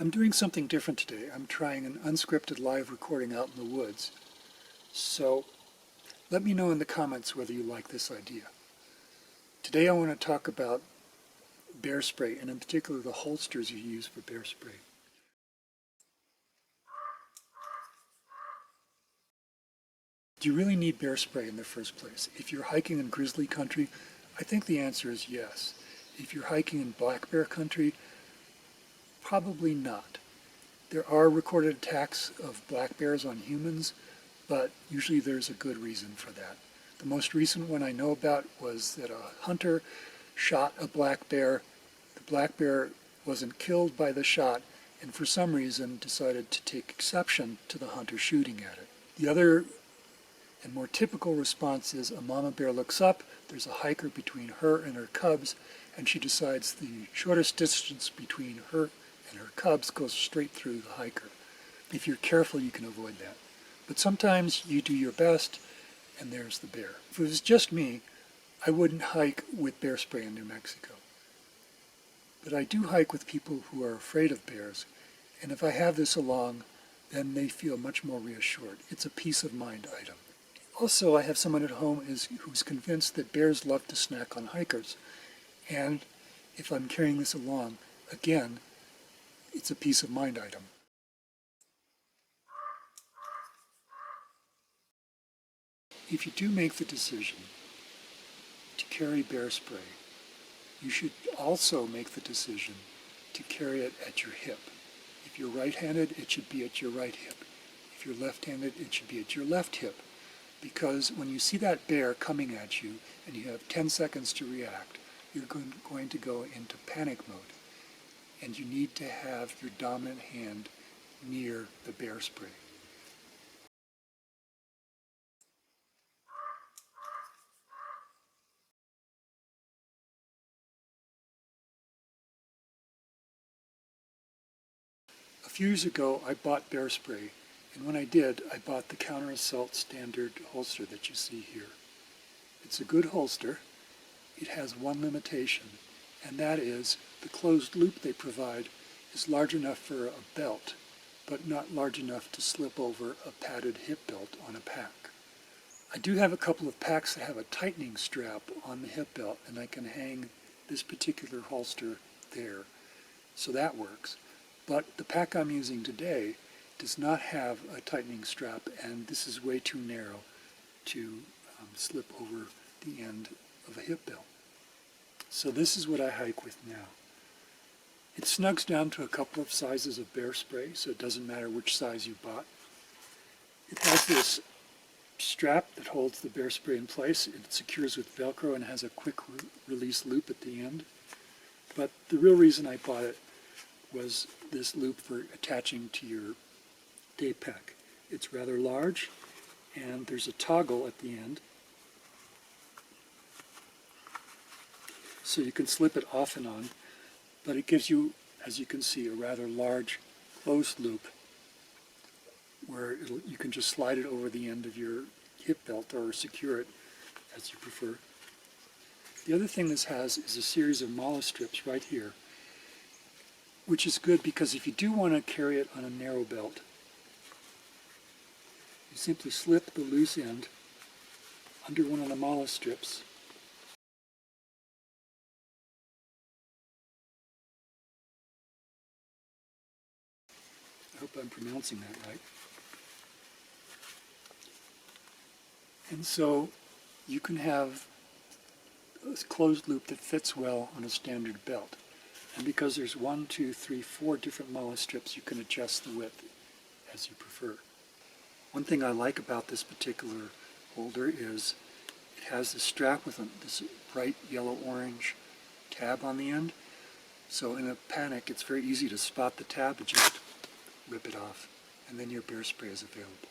I'm doing something different today. I'm trying an unscripted live recording out in the woods. So let me know in the comments whether you like this idea. Today I want to talk about bear spray, and in particular the holsters you use for bear spray. Do you really need bear spray in the first place? If you're hiking in grizzly country, I think the answer is yes. If you're hiking in black bear country, probably not. There are recorded attacks of black bears on humans, but usually there's a good reason for that. The most recent one I know about was that a hunter shot a black bear. The black bear wasn't killed by the shot, and for some reason decided to take exception to the hunter shooting at it. The other and more typical response is a mama bear looks up, there's a hiker between her and her cubs, and she decides the shortest distance between her and her cubs goes straight through the hiker. If you're careful, you can avoid that. But sometimes you do your best, and there's the bear. If it was just me, I wouldn't hike with bear spray in New Mexico. But I do hike with people who are afraid of bears, and if I have this along, then they feel much more reassured. It's a peace of mind item. Also, I have someone at home who's convinced that bears love to snack on hikers, and if I'm carrying this along, again, it's a peace of mind item. If you do make the decision to carry bear spray, you should also make the decision to carry it at your hip. If you're right-handed, it should be at your right hip. If you're left-handed, it should be at your left hip. Because when you see that bear coming at you and you have 10 seconds to react, you're going to go into panic mode. And you need to have your dominant hand near the bear spray. A few years ago, I bought bear spray, and when I did, I bought the counter-assault standard holster that you see here. It's a good holster. It has one limitation, and that is the closed loop they provide is large enough for a belt, but not large enough to slip over a padded hip belt on a pack. I do have a couple of packs that have a tightening strap on the hip belt, and I can hang this particular holster there, so that works. But the pack I'm using today does not have a tightening strap, and this is way too narrow to slip over the end of a hip belt. So this is what I hike with now. It snugs down to a couple of sizes of bear spray, so it doesn't matter which size you bought. It has this strap that holds the bear spray in place. It secures with Velcro and has a quick release loop at the end. But the real reason I bought it was this loop for attaching to your day pack. It's rather large, and there's a toggle at the end, so you can slip it off and on, but it gives you, as you can see, a rather large closed loop where you can just slide it over the end of your hip belt or secure it as you prefer. The other thing this has is a series of mala strips right here, which is good because if you do want to carry it on a narrow belt, you simply slip the loose end under one of the mala strips. I hope I'm pronouncing that right. And so you can have a closed loop that fits well on a standard belt. And because there's 1, 2, 3, 4 different mala strips, you can adjust the width as you prefer. One thing I like about this particular holder is it has this strap with this bright yellow-orange tab on the end. So in a panic, it's very easy to spot the tab and just rip it off, and then your bear spray is available.